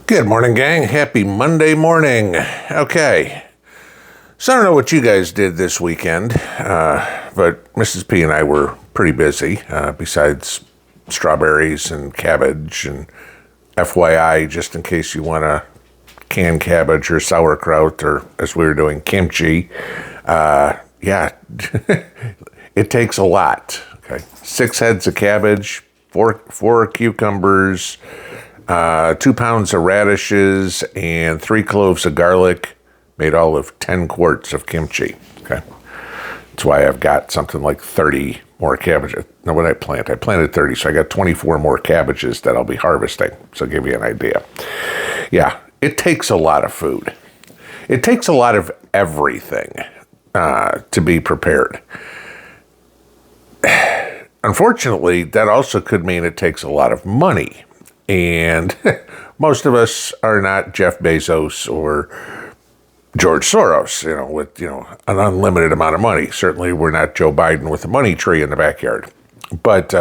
Good morning, gang. Happy Monday morning. Okay. So I don't know what you guys did this weekend, but Mrs. P and I were pretty busy, besides strawberries and cabbage. And FYI, just in case you want to can cabbage or sauerkraut, or as we were doing, kimchi, yeah, it takes a lot. Okay. 6 heads of cabbage, four cucumbers, 2 pounds of radishes, and 3 cloves of garlic made all of 10 quarts of kimchi. Okay. That's why I've got something like 30 more cabbages. Now, what did I plant? I planted 30, so I got 24 more cabbages that I'll be harvesting. So I'll give you an idea. Yeah, it takes a lot of food. It takes a lot of everything to be prepared. Unfortunately, that also could mean it takes a lot of money. And most of us are not Jeff Bezos or George Soros, with, an unlimited amount of money. Certainly we're not Joe Biden with a money tree in the backyard. But,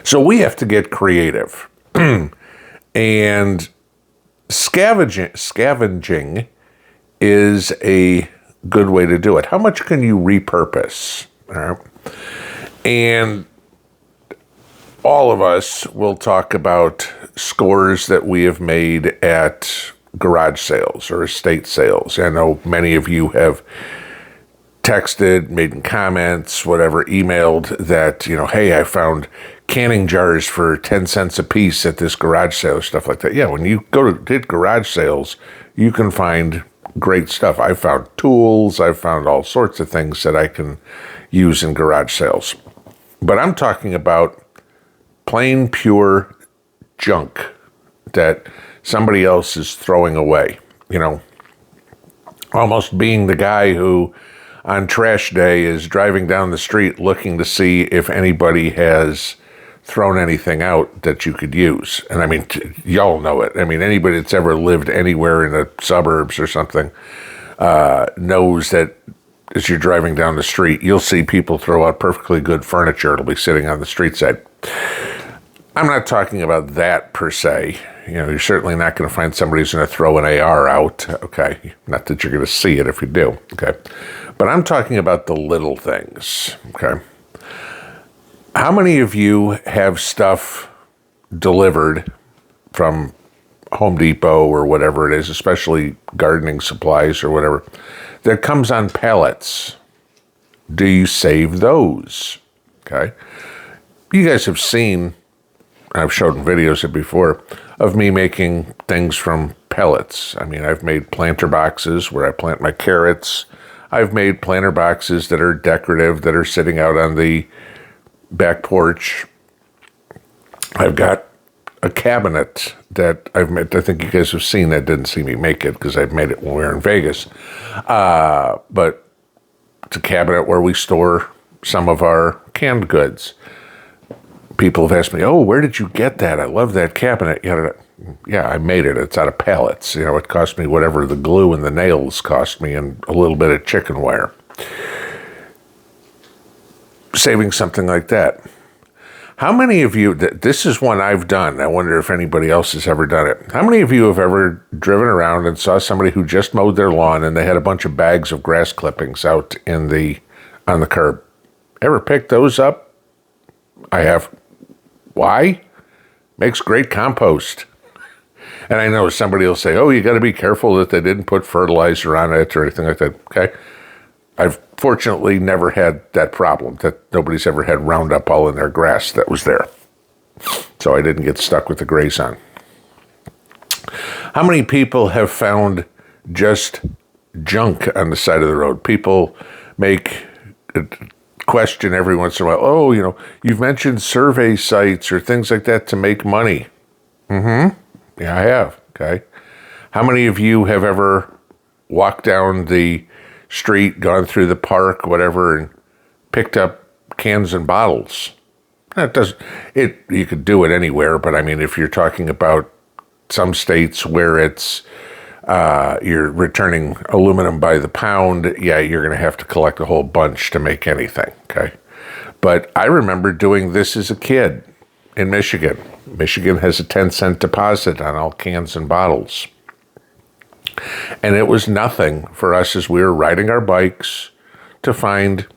so we have to get creative. And scavenging is a good way to do it. How much can you repurpose? All right. And all of us will talk about scores that we have made at garage sales or estate sales. I know many of you have texted, made comments, whatever, emailed that, hey, I found canning jars for 10 cents a piece at this garage sale, stuff like that. Yeah, when you go to garage sales, you can find great stuff. I found tools. I found all sorts of things that I can use in garage sales. But I'm talking about plain, pure junk that somebody else is throwing away. Almost being the guy who on trash day is driving down the street looking to see if anybody has thrown anything out that you could use. And I mean, y'all know it. I mean, anybody that's ever lived anywhere in the suburbs or something knows that as you're driving down the street, you'll see people throw out perfectly good furniture. It'll be sitting on the street side. I'm not talking about that per se. You're certainly not going to find somebody who's going to throw an AR out. Okay. Not that you're going to see it if you do. Okay. But I'm talking about the little things. Okay. How many of you have stuff delivered from Home Depot or whatever it is, especially gardening supplies or whatever, that comes on pallets? Do you save those? Okay. You guys have seen, I've shown videos of it before, of me making things from pellets. I mean, I've made planter boxes where I plant my carrots. I've made planter boxes that are decorative, that are sitting out on the back porch. I've got a cabinet that I've made. I think you guys have seen that. Didn't see me make it because I've made it when we were in Vegas. But it's a cabinet where we store some of our canned goods. People have asked me, oh, where did you get that? I love that cabinet. Yeah, I made it. It's out of pallets. It cost me whatever the glue and the nails cost me and a little bit of chicken wire. Saving something like that. How many of you, this is one I've done. I wonder if anybody else has ever done it. How many of you have ever driven around and saw somebody who just mowed their lawn and they had a bunch of bags of grass clippings out on the curb? Ever picked those up? I have. Why? Makes great compost. And I know somebody will say, oh, you got to be careful that they didn't put fertilizer on it or anything like that. Okay. I've fortunately never had that problem, that nobody's ever had Roundup all in their grass that was there. So I didn't get stuck with the graze on. How many people have found just junk on the side of the road? People make a question every once in a while. Oh, you've mentioned survey sites or things like that to make money. Mm-hmm. Yeah, I have. Okay. How many of you have ever walked down the street, gone through the park, whatever, and picked up cans and bottles? You could do it anywhere, but I mean, if you're talking about some states where it's you're returning aluminum by the pound, yeah, you're going to have to collect a whole bunch to make anything, okay? But I remember doing this as a kid. in Michigan. Michigan has a 10-cent deposit on all cans and bottles. And it was nothing for us as we were riding our bikes to find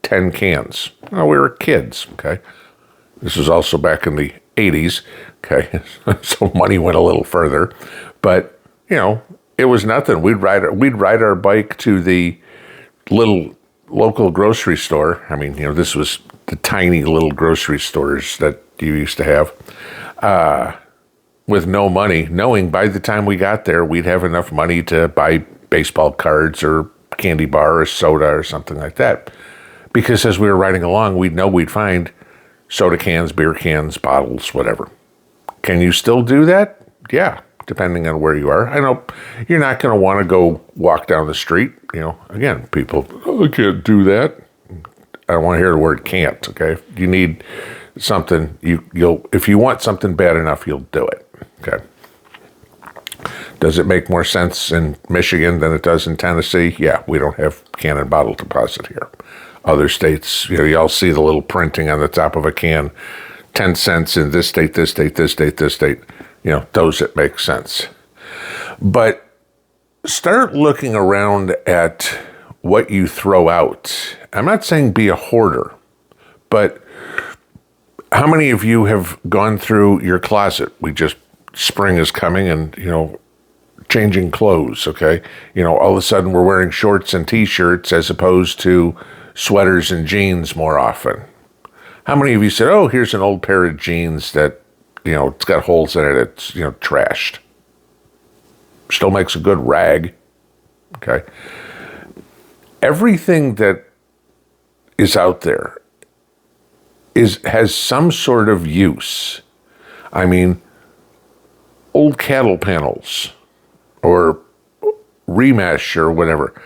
10 cans. Well, we were kids, okay? This was also back in the 80s, okay? So money went a little further. But, you know, it was nothing. We'd ride our bike to the little local grocery store. I mean, you know, this was the tiny little grocery stores that you used to have, with no money, knowing by the time we got there, we'd have enough money to buy baseball cards or candy bar or soda or something like that. Because as we were riding along, we'd know we'd find soda cans, beer cans, bottles, whatever. Can you still do that? Yeah, depending on where you are. I know you're not going to want to go walk down the street. You know, again, people, I can't do that. I don't want to hear the word can't, okay? You need something, you'll if you want something bad enough, you'll do it, okay? Does it make more sense in Michigan than it does in Tennessee? Yeah, we don't have can and bottle deposit here. Other states, you know, y'all see the little printing on the top of a can, 10 cents in this state, this state, this state, this state. You know, those it makes sense. But start looking around at what you throw out. I'm not saying be a hoarder, but how many of you have gone through your closet? Spring is coming and, you know, changing clothes, okay? You know, all of a sudden we're wearing shorts and t-shirts as opposed to sweaters and jeans more often. How many of you said, oh, here's an old pair of jeans that, you know, it's got holes in it, it's, you know, trashed. Still makes a good rag, okay? Everything that is out there has some sort of use. I mean, old cattle panels or remesh or whatever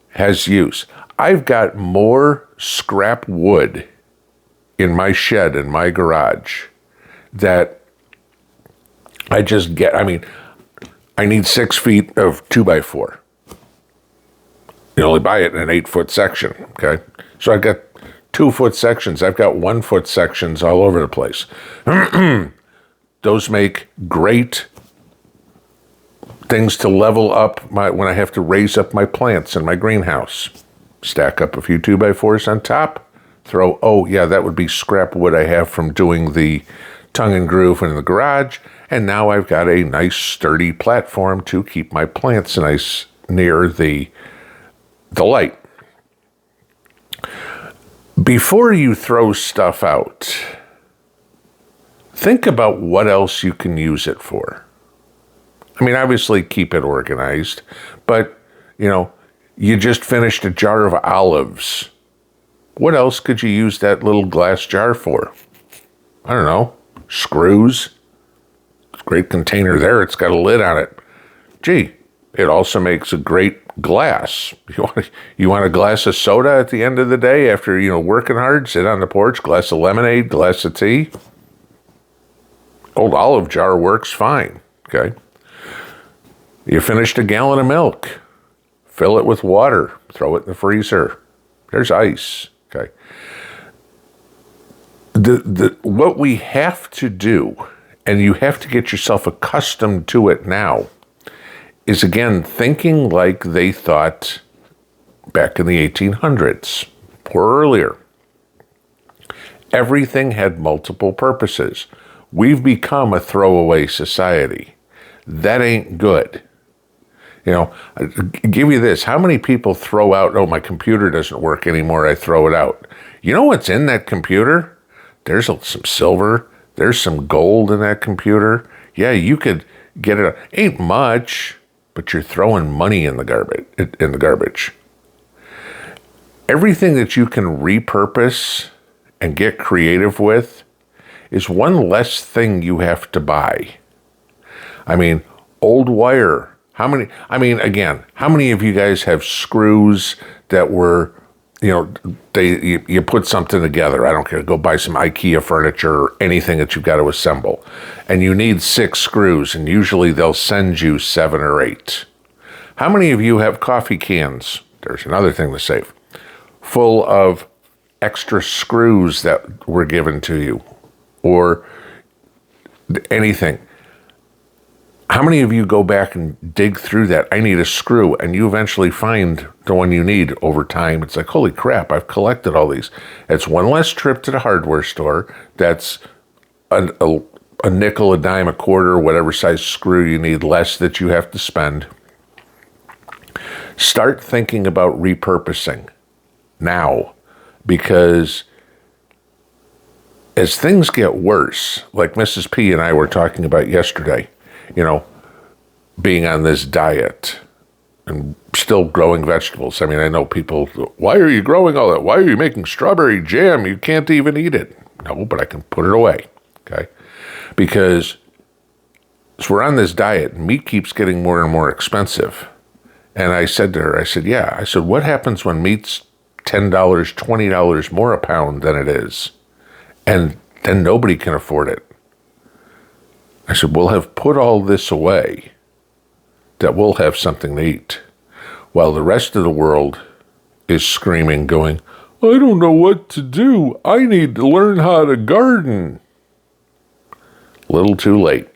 has use. I've got more scrap wood in my shed, in my garage, that I just get. I mean, I need 6 feet of 2x4. You only buy it in an 8-foot section, okay? So I've got 2-foot sections. I've got 1-foot sections all over the place. Those make great things to level up when I have to raise up my plants in my greenhouse. Stack up a few 2x4s on top. That would be scrap wood I have from doing the tongue and groove in the garage. And now I've got a nice sturdy platform to keep my plants nice near the light. Before you throw stuff out, think about what else you can use it for. I mean, obviously keep it organized, but, you know, you just finished a jar of olives. What else could you use that little glass jar for? I don't know, screws. Great container there, it's got a lid on it. Gee, it also makes a great glass. You want a glass of soda at the end of the day after, you know, working hard, sit on the porch, glass of lemonade, glass of tea. Old olive jar works fine, okay? You finished a gallon of milk. Fill it with water. Throw it in the freezer. There's ice, okay? What we have to do, and you have to get yourself accustomed to it now, is again thinking like they thought back in the 1800s or earlier. Everything had multiple purposes. We've become a throwaway society. That ain't good. You know, I'll give you this. How many people throw out, oh, my computer doesn't work anymore, I throw it out. You know what's in that computer? There's some silver. There's some gold in that computer. Yeah, you could get it. Ain't much, but you're throwing money in the garbage. Everything that you can repurpose and get creative with is one less thing you have to buy. I mean, old wire. How many of you guys have screws that were, you know, you put something together, I don't care, go buy some IKEA furniture or anything that you've got to assemble, and you need 6 screws, and usually they'll send you 7 or 8. How many of you have coffee cans? There's another thing to save. Full of extra screws that were given to you, or anything. How many of you go back and dig through that? I need a screw, and you eventually find the one you need over time. It's like, holy crap, I've collected all these. It's one less trip to the hardware store. That's a nickel, a dime, a quarter, whatever size screw you need, less that you have to spend. Start thinking about repurposing now, because as things get worse, like Mrs. P and I were talking about yesterday, being on this diet and still growing vegetables. I mean, I know people, why are you growing all that? Why are you making strawberry jam? You can't even eat it. No, but I can put it away, okay? Because as we're on this diet, meat keeps getting more and more expensive. And I said to her, I said, what happens when meat's $10, $20 more a pound than it is? And then nobody can afford it. I said, we'll have put all this away that we'll have something to eat, while the rest of the world is screaming, going, I don't know what to do. I need to learn how to garden. Little too late.